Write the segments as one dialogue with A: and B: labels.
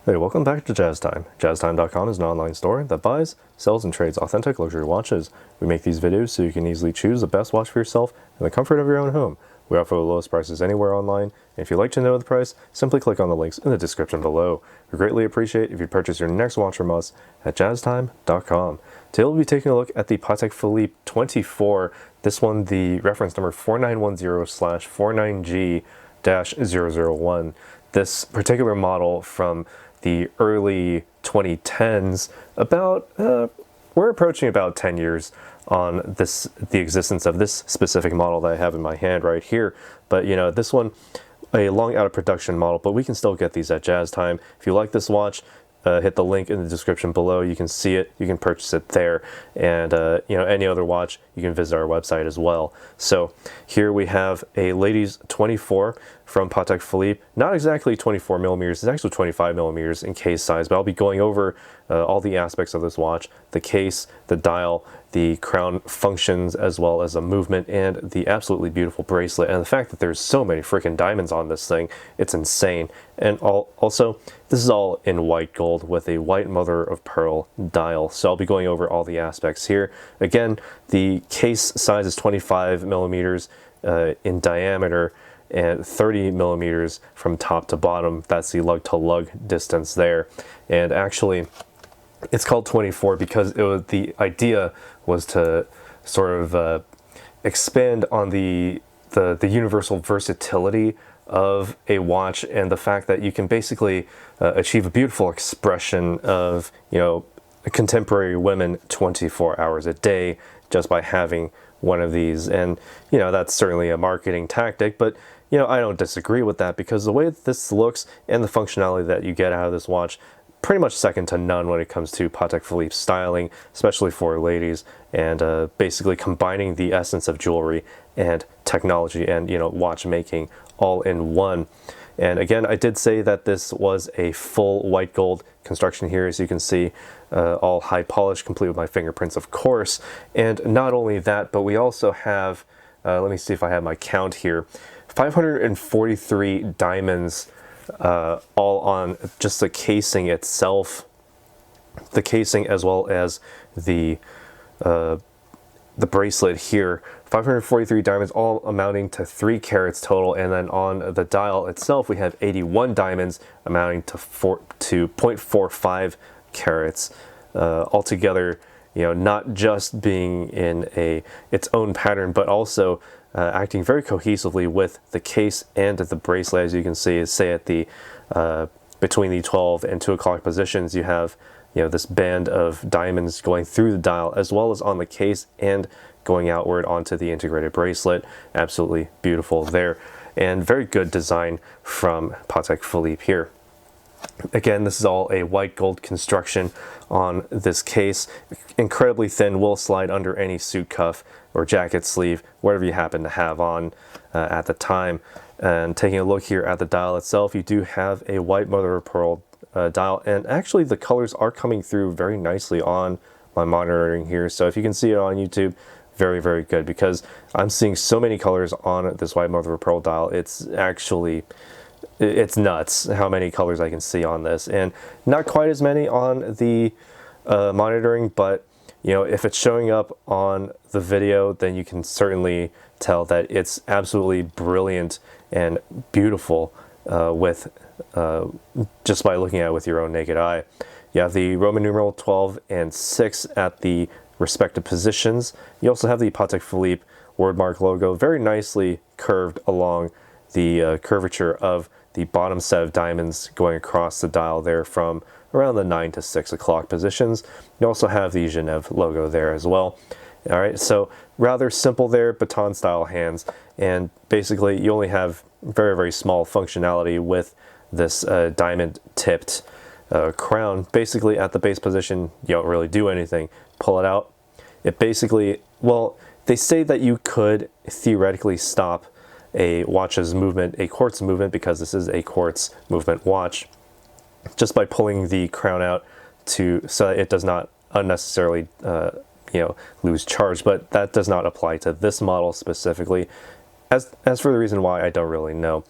A: Hey, welcome back to Jazz Time. JazzTime.com is an online store that buys, sells, and trades authentic luxury watches. We make these videos so you can easily choose the best watch for yourself in the comfort of your own home. We offer the lowest prices anywhere online, and if you'd like to know the price, simply click on the links in the description below. We greatly appreciate if you purchase your next watch from us at JazzTime.com. Today we'll be taking a look at the Patek Philippe 24. This one, the reference number 4910/49G-001. This particular model from the early 2010s, we're approaching about 10 years on the existence of this specific model that I have in my hand right here. But you know, this one, a long out of production model, but we can still get these at Jazz Time. If you like this watch, hit the link in the description below. You can see it, you can purchase it there, and you know, any other watch, you can visit our website as well. So here we have a ladies 24 from Patek Philippe. Not exactly 24 millimeters, it's actually 25 millimeters in case size, but I'll be going over all the aspects of this watch: the case, the dial, the crown functions, as well as the movement, and the absolutely beautiful bracelet. And the fact that there's so many freaking diamonds on this thing, it's insane. And also, this is all in white gold with a white mother of pearl dial. So I'll be going over all the aspects here. Again, the case size is 25 millimeters in diameter and 30 millimeters from top to bottom. That's the lug to lug distance there. And actually, it's called 24 because the idea was to sort of expand on the universal versatility of a watch, and the fact that you can basically achieve a beautiful expression of, you know, contemporary women 24 hours a day just by having one of these. And you know, that's certainly a marketing tactic, but you know, I don't disagree with that, because the way that this looks and the functionality that you get out of this watch, pretty much second to none when it comes to Patek Philippe styling, especially for ladies, and basically combining the essence of jewelry and technology and, you know, watchmaking all in one. And again, I did say that this was a full white gold construction here, as you can see, all high polish, complete with my fingerprints, of course. And not only that, but we also have, let me see if I have my count here, 543 diamonds, all on just the casing itself, the casing as well as the bracelet here. 543 diamonds, all amounting to 3 carats total. And then on the dial itself, we have 81 diamonds amounting to 0.45 carats altogether. You know, not just being in its own pattern, but also acting very cohesively with the case and the bracelet. As you can see, say at the between the 12 and 2 o'clock positions, you have, you know, this band of diamonds going through the dial, as well as on the case and going outward onto the integrated bracelet. Absolutely beautiful there, and very good design from Patek Philippe here. Again, this is all a white gold construction on this case. Incredibly thin, will slide under any suit cuff or jacket sleeve, whatever you happen to have on at the time. And taking a look here at the dial itself, you do have a white mother of pearl dial, and actually the colors are coming through very nicely on my monitoring here. So if you can see it on YouTube, very, very good, because I'm seeing so many colors on this white mother of pearl dial. It's actually, it's nuts how many colors I can see on this, and not quite as many on the monitoring, but you know, if it's showing up on the video, then you can certainly tell that it's absolutely brilliant and beautiful with just by looking at it with your own naked eye. You have the Roman numeral 12 and 6 at the respective positions. You also have the Patek Philippe wordmark logo very nicely curved along the curvature of the bottom set of diamonds going across the dial there from around the 9 to 6 o'clock positions. You also have the Genève logo there as well. All right, so rather simple there, baton style hands, and basically you only have very, very small functionality with this diamond tipped crown. Basically at the base position, you don't really do anything. Pull it out, it basically, well, they say that you could theoretically stop a watch's movement, a quartz movement, because this is a quartz movement watch, just by pulling the crown out so that it does not unnecessarily you know, lose charge. But that does not apply to this model specifically. As for the reason why, I don't really know.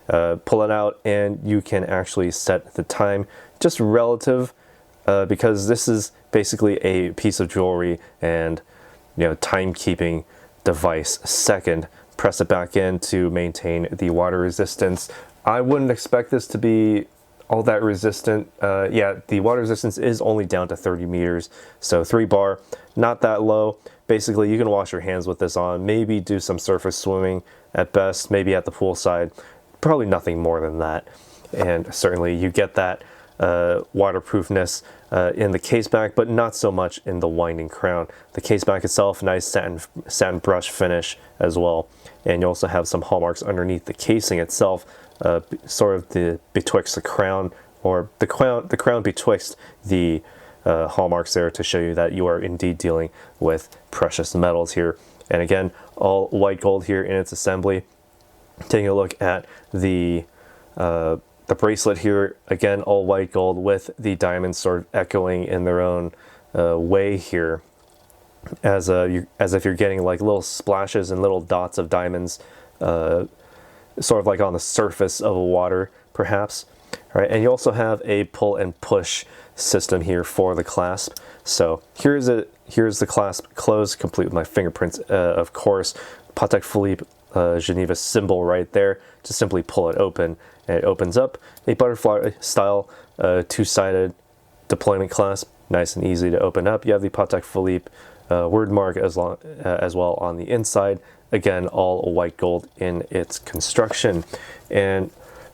A: Pull it out and you can actually set the time just relative, because this is basically a piece of jewelry and, you know, timekeeping device. Second, press it back in to maintain the water resistance. I wouldn't expect this to be all that resistant. Yeah, the water resistance is only down to 30 meters, so 3 bar, not that low. Basically, you can wash your hands with this on, maybe do some surface swimming at best, maybe at the poolside, probably nothing more than that. And certainly you get that waterproofness in the case back, but not so much in the winding crown. The case back itself, nice satin brush finish as well. And you also have some hallmarks underneath the casing itself, sort of betwixt the crown, or the crown betwixt the hallmarks there, to show you that you are indeed dealing with precious metals here. And again, all white gold here in its assembly. Taking a look at the bracelet here, again, all white gold with the diamonds sort of echoing in their own way here, as if you're getting like little splashes and little dots of diamonds, sort of like on the surface of a water, perhaps. All right, and you also have a pull and push system here for the clasp. So here's the clasp closed, complete with my fingerprints, of course. Patek Philippe Geneva symbol right there. Just simply pull it open, and it opens up. A butterfly style two-sided deployment clasp, nice and easy to open up. You have the Patek Philippe word mark as well on the inside. Again, all white gold in its construction. And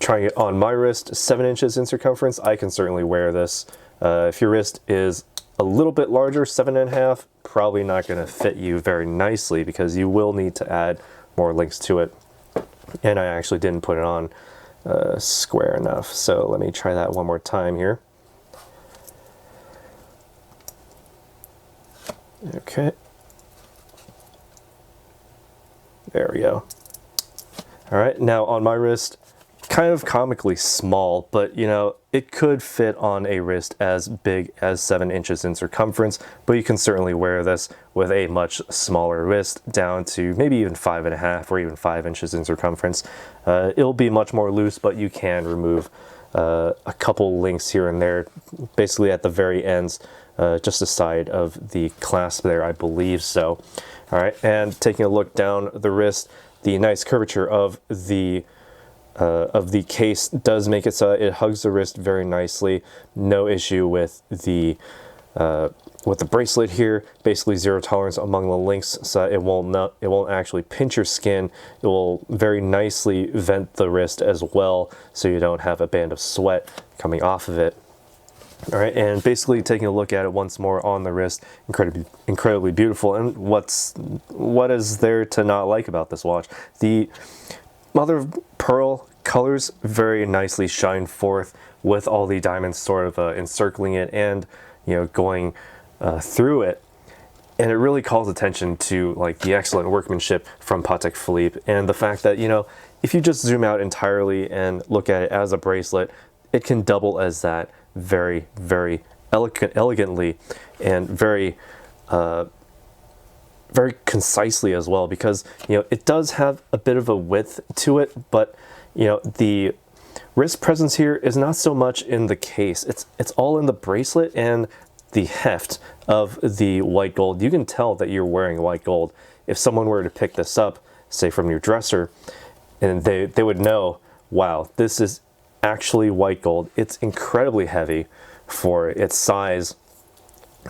A: trying it on my wrist, 7 inches in circumference, I can certainly wear this. If your wrist is a little bit larger, 7.5, probably not going to fit you very nicely, because you will need to add more links to it. And I actually didn't put it on square enough, so let me try that one more time here. Okay, there we go. All right, now on my wrist, kind of comically small, but you know, it could fit on a wrist as big as 7 inches in circumference, but you can certainly wear this with a much smaller wrist, down to maybe even 5.5 or even 5 inches in circumference. It'll be much more loose, but you can remove a couple links here and there, basically at the very ends, just the side of the clasp there, I believe so. All right, and taking a look down the wrist, the nice curvature of the case does make it so it hugs the wrist very nicely. No issue with the bracelet here. Basically zero tolerance among the links, so it won't actually pinch your skin. It will very nicely vent the wrist as well, so you don't have a band of sweat coming off of it. All right, and basically taking a look at it once more on the wrist, incredibly beautiful. And what is there to not like about this watch? The mother of pearl colors very nicely shine forth with all the diamonds sort of encircling it and, you know, going through it. And it really calls attention to like the excellent workmanship from Patek Philippe, and the fact that, you know, if you just zoom out entirely and look at it as a bracelet, it can double as that very, very elegantly, and very very concisely as well, because, you know, it does have a bit of a width to it, but, you know, the wrist presence here is not so much in the case. It's all in the bracelet and the heft of the white gold. You can tell that you're wearing white gold. If someone were to pick this up, say from your dresser, and they would know, wow, this is actually white gold. It's incredibly heavy for its size,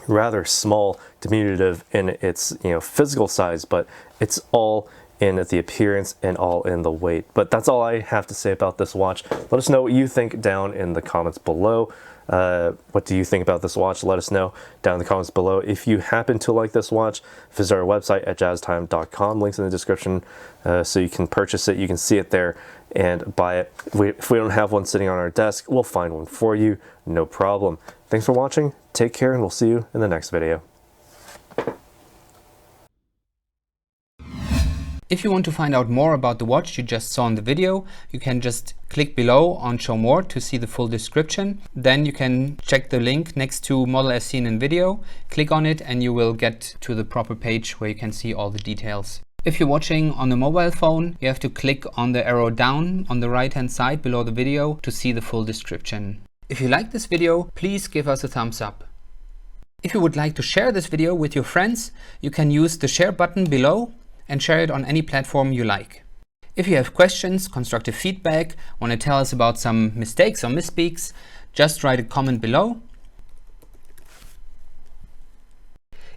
A: rather small, diminutive in its, you know, physical size, but it's all in the appearance and all in the weight. But that's all I have to say about this watch. Let us know what you think down in the comments below. What do you think about this watch? Let us know down in the comments below. If you happen to like this watch, visit our website at jazztime.com. Links in the description, so you can purchase it. You can see it there and buy it. If we don't have one sitting on our desk, we'll find one for you, no problem. Thanks for watching, take care, and we'll see you in the next video.
B: If you want to find out more about the watch you just saw in the video, you can just click below on Show More to see the full description. Then you can check the link next to model as seen in video, click on it, and you will get to the proper page where you can see all the details. If you're watching on a mobile phone, you have to click on the arrow down on the right hand side below the video to see the full description. If you like this video, please give us a thumbs up. If you would like to share this video with your friends, you can use the share button below and share it on any platform you like. If you have questions, constructive feedback, want to tell us about some mistakes or misspeaks, just write a comment below.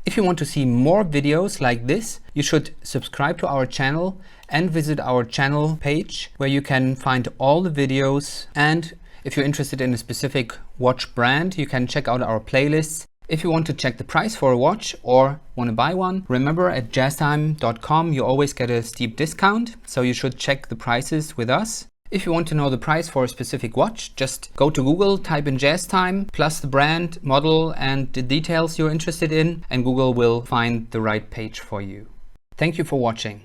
B: If you want to see more videos like this, you should subscribe to our channel and visit our channel page where you can find all the videos. And if you're interested in a specific watch brand, you can check out our playlists. If you want to check the price for a watch or want to buy one, remember at jazztime.com you always get a steep discount, so you should check the prices with us. If you want to know the price for a specific watch, just go to Google, type in JazzTime, plus the brand, model and the details you're interested in, and Google will find the right page for you. Thank you for watching.